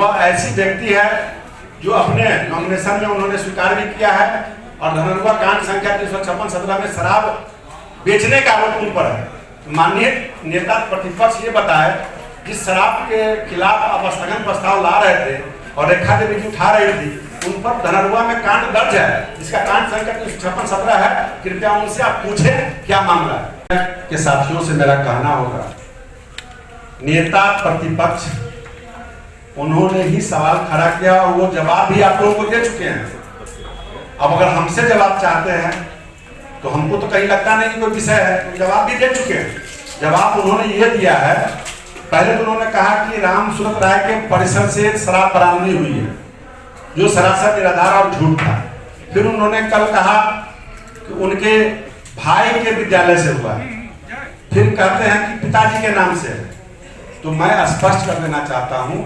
वह ऐसी व्यक्ति है जो अपने नॉमिनेशन में उन्होंने स्वीकार भी किया है और धनरुआ कांड संख्या 356-17 में शराब बेचने का आरोप उन पर है। माननीय नेता प्रतिपक्ष ये बताए जिस शराब के खिलाफ आप स्थगन प्रस्ताव ला रहे थे और रेखा देवी जी उठा रही थी, उन पर धनरुआ में कांड दर्ज है, जिसका कांड संख्या 356-17 है। कृपया उनसे आप पूछें क्या मामला है। के साथियों से मेरा कहना होगा, नेता प्रतिपक्ष उन्होंने ही सवाल खड़ा किया और वो जवाब भी आप लोगों को दे चुके हैं। अब अगर हमसे जवाब चाहते हैं तो हमको तो कहीं लगता नहीं कि कोई विषय है, तो जवाब भी दे चुके हैं। जवाब उन्होंने ये दिया है, पहले तो उन्होंने कहा कि राम सूरत राय के परिसर से शराब बरामदी हुई है, जो सरासर निराधार और झूठ था। फिर उन्होंने कल कहा कि उनके भाई के विद्यालय से हुआ है, फिर कहते हैं कि पिताजी के नाम से है। तो मैं स्पष्ट कर देना चाहता हूं,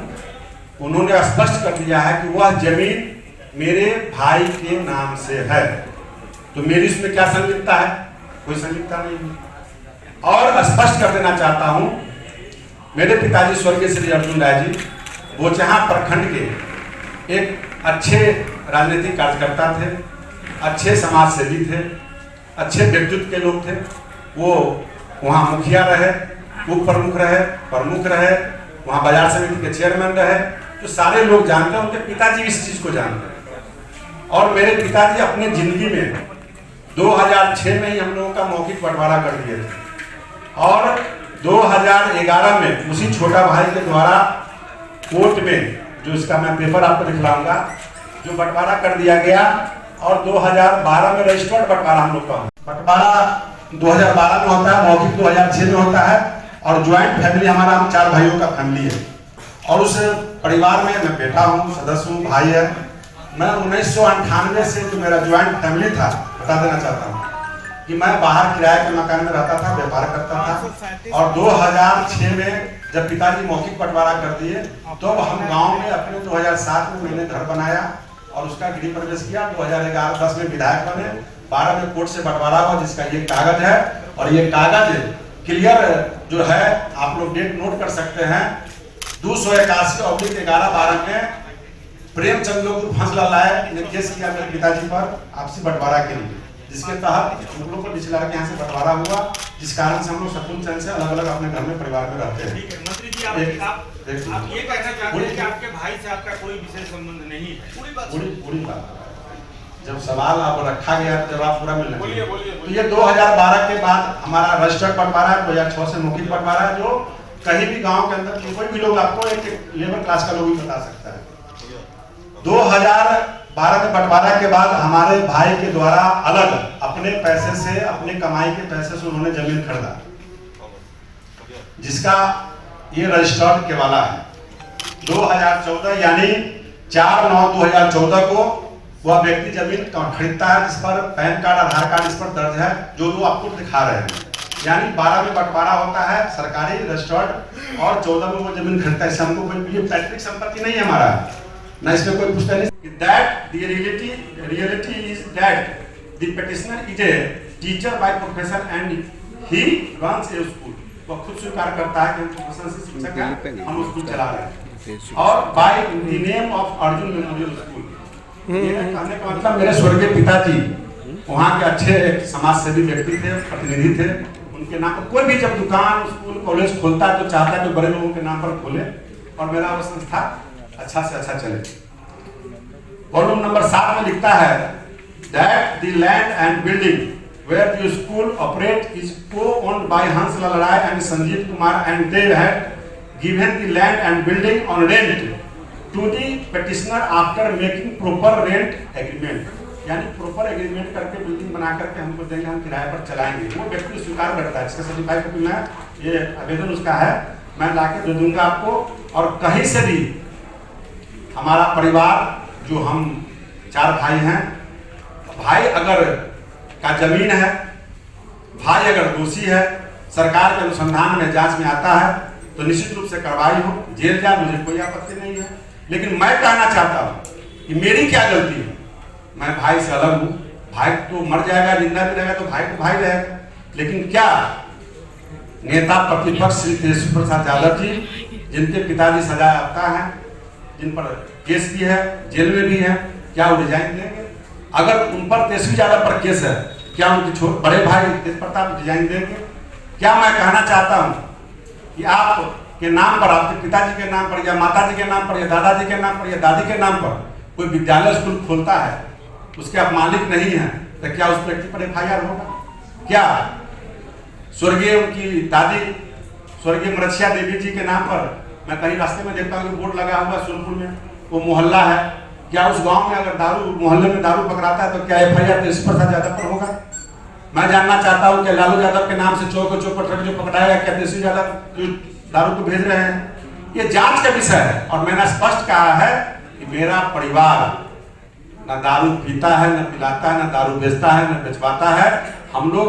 उन्होंने स्पष्ट कर दिया है कि वह जमीन मेरे भाई के नाम से है, तो मेरी इसमें क्या संलिप्तता है? कोई संलिप्तता नहीं है। और स्पष्ट कर देना चाहता हूं, मेरे पिताजी स्वर्गीय श्री अर्जुन राय जी बोचहां प्रखंड के एक अच्छे राजनीतिक कार्यकर्ता थे, अच्छे समाज सेवी थे, अच्छे व्यक्तित्व के लोग थे। वो वहाँ मुखिया रहे, उप प्रमुख रहे, प्रमुख रहे, वहाँ बाजार समिति के चेयरमैन रहे, जो सारे लोग जानते हैं। उनके पिताजी इस चीज को जानते हैं। और मेरे पिताजी अपने जिंदगी में 2006 में ही हम लोगों का मौखिक बंटवारा कर दिए थे और 2011 में उसी छोटा भाई के द्वारा कोर्ट में, जो इसका मैं पेपर आपको दिखलाऊंगा, जो बंटवारा कर दिया गया और 2012 में रजिस्टर्ड बंटवारा हम लोग का बंटवारा 2012 में होता है, मौखिक 2006 में होता है। और ज्वाइंट फैमिली हमारा, हम 4 भाइयों का फैमिली है और उस परिवार में मैं बेटा हूँ, सदस्य हूँ, भाई है। मैं 1998 से जो मेरा ज्वाइंट फैमिली था, बता देना चाहता हूँ कि मैं बाहर किराए के मकान में रहता था, व्यापार करता था। और 2006 में जब पिताजी मौखिक बंटवारा कर दिए तो हम गांव में अपने 2007 में मैंने घर बनाया और उसका गृह प्रवेश किया। 2011-10 में विधायक बने, 12 में कोर्ट से बंटवारा हुआ, जिसका ये कागज है। और ये कागज क्लियर जो है, आप लोग डेट नोट कर सकते हैं, 281/11-12 में प्रेमचंद लोग फैसला लाए ने केस किया मेरे पिताजी पर आपसी बंटवारा के लिए, जिसके तहत हम लोग को निचला के यहाँ से बंटवारा हुआ, जिस कारण से हम लोग सकून चैन से अलग अलग अपने घर में परिवार में रहते हैं। मंत्री जी, आप ये कहना चाहते हैं कि आपके भाई से आपका कोई विशेष संबंध नहीं है? पूरी बात जब सवाल आप रखा गया तो जवाब पूरा मिलना चाहिए। तो ये 2012 के बाद हमारा रजिस्टर्ड बंटवारा है, 2006 से मौखिक बंटवारा है, जो कहीं भी गांव के अंदर कोई भी लोग आपको एक लेबर क्लास का लोग भी बता सकता है। 2012 में बंटवारा के बाद हमारे भाई के द्वारा अलग अपने पैसे से, अपने कमाई के पैसे से उन्होंने जमीन खरीदा, जिसका ये रजिस्टर्ड के वाला है। 2014 यानी 4/9/2014 को वह व्यक्ति जमीन खरीदता है, जिस पर पैन कार्ड, आधार कार्ड इस पर दर्ज है, जो आपको दिखा रहे हैं। यानी 12 में बंटवारा होता है सरकारी रजिस्टर्ड और 14 में वो जमीन खरीदता है। इससे हमको कोई पैतृक संपत्ति नहीं है हमारा, ना इसमें कोई पूछता नहीं। That the reality is that the petitioner is a teacher by profession and he runs a school. वो खुद स्वीकार करता है कि हम प्रोफेशन से शिक्षक हैं, हम स्कूल चला रहे हैं। और by the name of Arjun memorial school, ये कहने का मतलब मेरे स्वर्गीय पिताजी वहाँ के अच्छे समाज सेवी व्यक्ति थे, प्रतिनिधि थे। उनके नाम पर कोई भी जब दुकान, स्कूल, कॉलेज खोलता है तो चाहता है कि बड़े लोगों के नाम पर खोले और मेरा वो संस्था अच्छा से अच्छा चले। वॉल्यूम नंबर 7 में लिखता है that the land and building where the school operate is co-owned by Hanslal Rai and Sanjeev Kumar and they had given the land and building on rent to the petitioner after making proper rent agreement. यानी proper agreement करके building बना करके हमको देंगे, हम किराए पर चलाएंगे। वो व्यक्ति स्वीकार करता है, इसका सर्टिफाइड कॉपी में ये आवेदन उसका है, मैं लाके दे दूंगा आपको। और कहीं से भी हमारा परिवार, जो हम 4 भाई हैं, भाई अगर का जमीन है, भाई अगर दोषी है, सरकार के अनुसंधान में जांच में आता है तो निश्चित रूप से कार्रवाई हो, जेल जाए, मुझे कोई आपत्ति नहीं है। लेकिन मैं कहना चाहता हूँ कि मेरी क्या गलती है, मैं भाई से अलग हूँ। भाई तो मर जाएगा, जिंदा भी रहेगा तो भाई तो भाई रहेगा। लेकिन क्या नेता प्रतिपक्ष श्री तेजस्वी प्रसाद यादव जी, जिनके पिताजी सजा याफ्ता हैं, जिन पर केस भी है, जेल में भी है, क्या वो रिजाइन देंगे? अगर उन पर तेजस्वी यादव पर केस है, क्या उनके बड़े भाई तेज प्रताप रिजाइन देंगे? क्या मैं कहना चाहता हूँ कि आप के नाम पर, आपके पिताजी के नाम पर या माताजी के नाम पर या दादाजी के नाम पर या दादी के नाम पर कोई विद्यालय स्कूल खोलता है, उसके आप मालिक नहीं हैं, तो क्या उस व्यक्ति पर FIR होगा? क्या स्वर्गीय उनकी दादी स्वर्गीय मरछिया देवी जी के नाम पर मैं कहीं रास्ते में देखता हूँ कि बोर्ड लगा हुआ सोनपुर में, वो मोहल्ला है, क्या उस गांव में अगर दारू मोहल्ले में दारू पकड़ाता है तो क्या FIR तेजस्वी प्रसाद यादव पर होगा? मैं जानना चाहता हूँ कि लालू यादव के नाम से चौक ट्रक जो पकड़ाया, क्या तेजस्वी यादव जो दारू को भेज रहे हैं? ये जांच का विषय है। और मैंने स्पष्ट कहा है कि मेरा परिवार न दारू पीता है, न पिलाता है, न दारू बेचता है, न बेचवाता है। हम लोग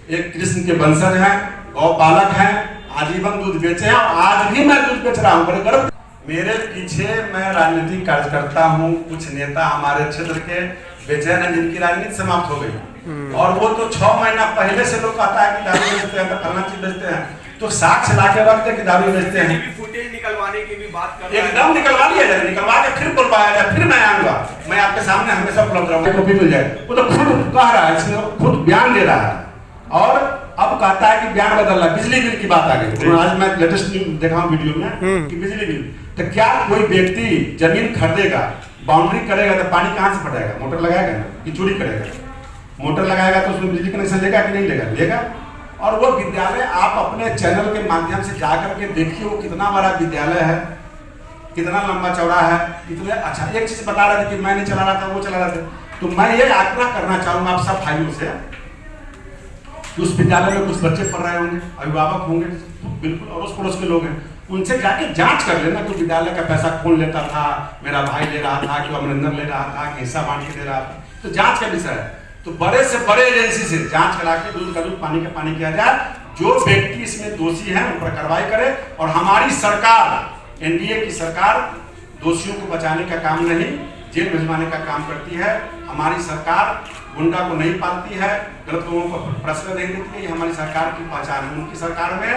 एक कृष्ण के वंशज हैं, गौ पालक हैं, आजीवन दूध बेचे हैं और आज भी मैं दूध बेच रहा हूँ, बड़े गर्व। मेरे पीछे मैं राजनीतिक कार्यकर्ता हूँ, कुछ नेता हमारे क्षेत्र के बेचैन हैं जिनकी राजनीति समाप्त हो गई, और वो तो 6 महीना पहले से लोग कहता है कि दारू बेचते हैं, तो फलना चीज बेचते हैं, तो साक्ष्य ला के रखते कि दारू बेचते हैं। फुटेज निकलवाने की भी बात कर एकदम निकलवा लिया जाए, निकलवा के फिर बुलवाया जाए, फिर मैं आऊंगा, मैं आपके सामने हमेशा उपलब्ध रहूंगा, कॉपी मिल जाए। वो तो खुद कह रहा है, इसमें खुद बयान दे रहा है और अब कहता है कि बयान बदल रहा है। बिजली बिल की बात आ गई, आज मैं लेटेस्ट देखा हूँ वीडियो में कि बिजली बिल, तो क्या कोई व्यक्ति जमीन खरीदेगा, बाउंड्री करेगा तो पानी कहाँ से फटेगा? मोटर लगाएगा ना कि चोरी करेगा? मोटर लगाएगा तो उसमें बिजली कनेक्शन लेगा कि नहीं लेगा? लेगा। और वो विद्यालय आप अपने चैनल के माध्यम से जाकर के देखिए, वो कितना बड़ा विद्यालय है, कितना लंबा चौड़ा है, कितने अच्छा। एक चीज बता रहे थे कि मैं नहीं चला रहा था, वो चला रहा था, तो मैं ये आग्रह करना चाहूंगा आप सब भाइयों से कि उस विद्यालय में कुछ बच्चे पढ़ रहे होंगे, अभिभावक होंगे, बिल्कुल अड़ोस पड़ोस के लोग हैं, उनसे जाके जांच कर लेना कि विद्यालय का पैसा कौन लेता था, मेरा भाई ले रहा था कि अमरिंदर ले रहा था कि हिस्सा बांट के दे रहा था, तो जांच का विषय है। तो बड़े से बड़े एजेंसी से जांच करा के दूध का दूध पानी का पानी किया जाए, जो व्यक्ति इसमें दोषी है उन पर कार्रवाई करे। और हमारी सरकार, एनडीए की सरकार दोषियों को बचाने का काम नहीं, जेल भिजवाने का काम करती है। हमारी सरकार गुंडा को नहीं पालती है, गलत लोगों को प्रश्रय नहीं देती है, ये हमारी सरकार की पहचान है। उनकी सरकार में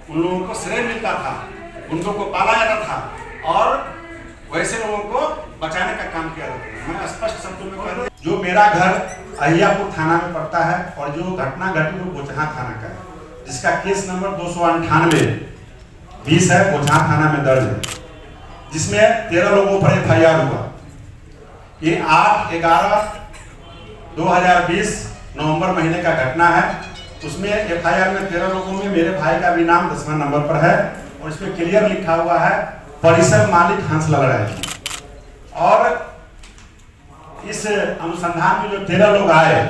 उन लोगों को श्रेय मिलता था, गुंडों को पाला जाता था और वैसे लोगों को बचाने का काम किया जाता है। मैं स्पष्ट शब्दों में कह दूं, जो मेरा घर अहियापुर थाना में पड़ता है और जो घटना घटी वो बोचहा थाना का है, जिसका केस नंबर 298-20 है, बोचहा थाना में दर्ज है, जिसमें 13 लोगों पर FIR हुआ। ये 8/11/2020 नवंबर महीने का घटना है। उसमें FIR में 13 लोगों में मेरे भाई का भी नाम 10वां नंबर पर है और इसमें क्लियर लिखा हुआ है परिसर मालिक हंसलाल राय। और इस अनुसंधान में जो 13 लोग आए,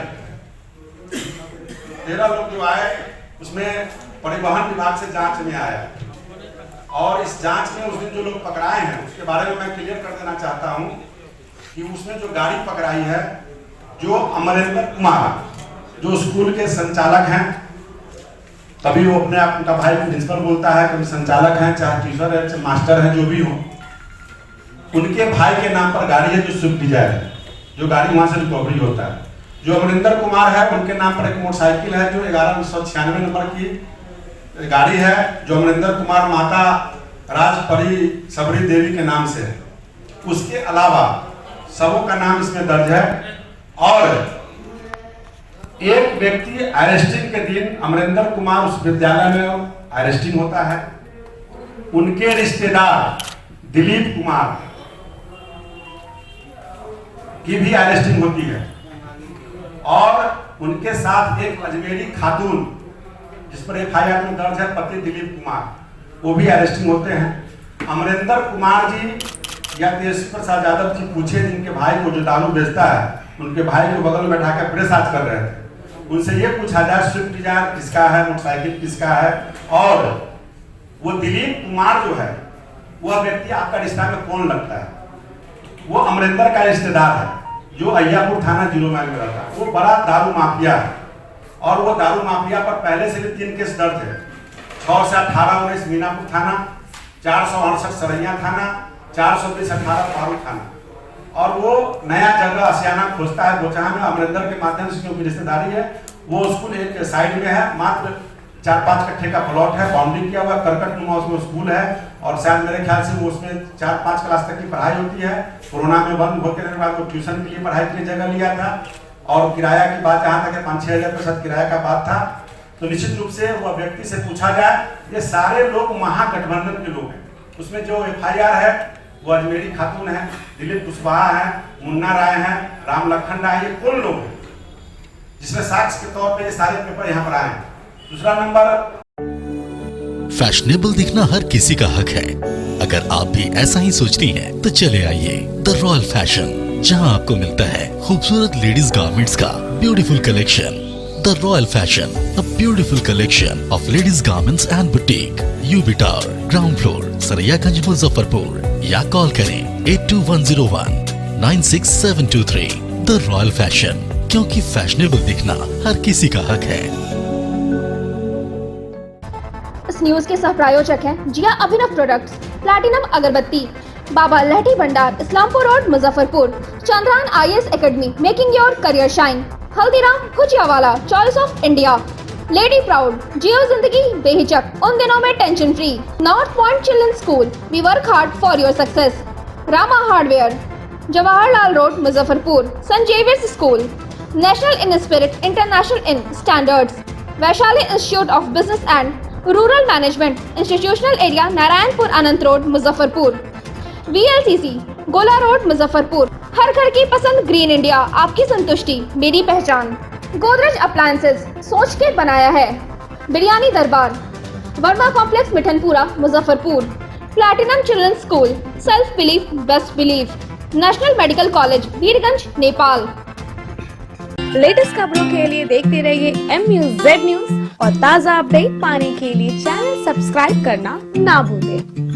13 लोग जो आए उसमें परिवहन विभाग से जांच में आया और इस जांच में उस दिन जो लोग पकड़ाए हैं उसके बारे में मैं क्लियर कर देना चाहता हूं कि उसमें जो गाड़ी पकड़ाई है, जो अमरिंदर कुमार जो स्कूल के संचालक हैं, कभी वो अपने आप उनका भाई प्रिंसिपल बोलता है, कभी संचालक हैं, चाहे टीचर है, चाहे मास्टर है, जो भी हो, उनके भाई के नाम पर गाड़ी है जो स्विफ्ट डिजायर है, जो गाड़ी वहां से रिकवरी होता है। जो अमरिंदर कुमार है उनके नाम पर एक मोटरसाइकिल है जो 1196 नंबर की गाड़ी है, जो अमरिंदर कुमार माता राजपरी सबरी देवी के नाम से है। उसके अलावा सबों का नाम इसमें दर्ज है। और एक व्यक्ति अरेस्टिंग के दिन अमरिंदर कुमार उस विद्यालय में अरेस्टिंग होता है, उनके रिश्तेदार दिलीप कुमार की भी अरेस्टिंग होती है और उनके साथ एक अजमेरी खातून जिस पर FIR में दर्ज है पति दिलीप कुमार, वो भी अरेस्टिंग होते हैं। अमरिंदर कुमार जी या तेजस्वी प्रसाद यादव जी पूछे जिनके भाई को जो दारू बेचता है, उनके भाई को बगल में ढाकर प्रेस आज कर रहे थे, उनसे ये पूछा जाए स्विफ्ट डिजायर किसका है, मोटरसाइकिल किसका है। और वो दिलीप कुमार जो है वह व्यक्ति आपका रिश्ता में कौन लगता है? वो अमरिंदर का रिश्तेदार है जो अहियापुर थाना 0 माइल में रहता है। वो बड़ा दारू माफिया है और वो दारू माफिया पर पहले से भी 3 केस दर्ज है। 6 से 18-19 मीनापुर थाना, 468 सरैया थाना, 420-18 पारू थाना। और वो नया जगह असियाना खोजता है बोचहा में, अमरिंदर के माध्यम से क्योंकि रिश्तेदारी है। वो स्कूल एक साइड में है, मात्र 4-5 कट्ठे का प्लॉट है, बाउंड्री किया हुआ, करकट नुमा उसमें स्कूल है और शायद मेरे ख्याल से वो उसमें 4-5 क्लास तक की पढ़ाई होती है। कोरोना में बंद होने के बाद वो ट्यूशन के लिए पढ़ाई के लिए जगह लिया था और किराया की बात जहाँ तक 5-6 हज़ार रुपये शायद किराया का बात था। तो निश्चित रूप से वह व्यक्ति से पूछा जाए, ये सारे लोग महागठबंधन के लोग हैं। उसमें जो FIR है वो अजमेरी खातून है, दिलीप कुशवाहा है, मुन्ना राय है, राम लखन राय, ये कौन लोग हैं जिसमें साक्ष्य के तौर पे ये सारे पेपर यहाँ पर आए हैं। दूसरा नंबर, फैशनेबल दिखना हर किसी का हक है। अगर आप भी ऐसा ही सोचती हैं तो चले आइए द रॉयल फैशन, जहां आपको मिलता है खूबसूरत लेडीज गारमेंट्स का beautiful collection. The royal fashion, a beautiful collection of ladies garments and boutique, UB tower, ground floor, Saraiyaganj, Muzaffarpur, या कॉल करें 8210196723। द रॉयल फैशन, क्योंकि फैशनेबल दिखना हर किसी का हक है। इस न्यूज के सह प्रायोजक हैं जिया अभिनव प्रोडक्ट्स, प्लैटिनम अगरबत्ती, Baba Lahathi Bhandar, Islampur road, Muzaffarpur, Chandrayan IAS academy, making your career shine, Haldiram Bhujiawala, choice of India, lady proud, जियो जिंदगी बेहिचक, उन दिनों में tension free, north point children's school, we work hard for your success, Rama hardware, Jawaharlal road, Muzaffarpur, saint Xavier's school, national in spirit, international in standards, Vaishali institute of business and rural management, institutional area, Narayanpur Anant road, Muzaffarpur, VLCC, Gola road, Muzaffarpur. हर घर की पसंद, green India, आपकी संतुष्टि मेरी पहचान। Godrej appliances, सोच के बनाया है। Biryani Darbar, Verma complex, Mithanpura, Muzaffarpur. Platinum children's school, self belief best belief, national medical college, Birgunj, Nepal. Latest खबरों के लिए देखते रहिए MUZ न्यूज और ताज़ा अपडेट पाने के लिए चैनल सब्सक्राइब करना ना भूलें।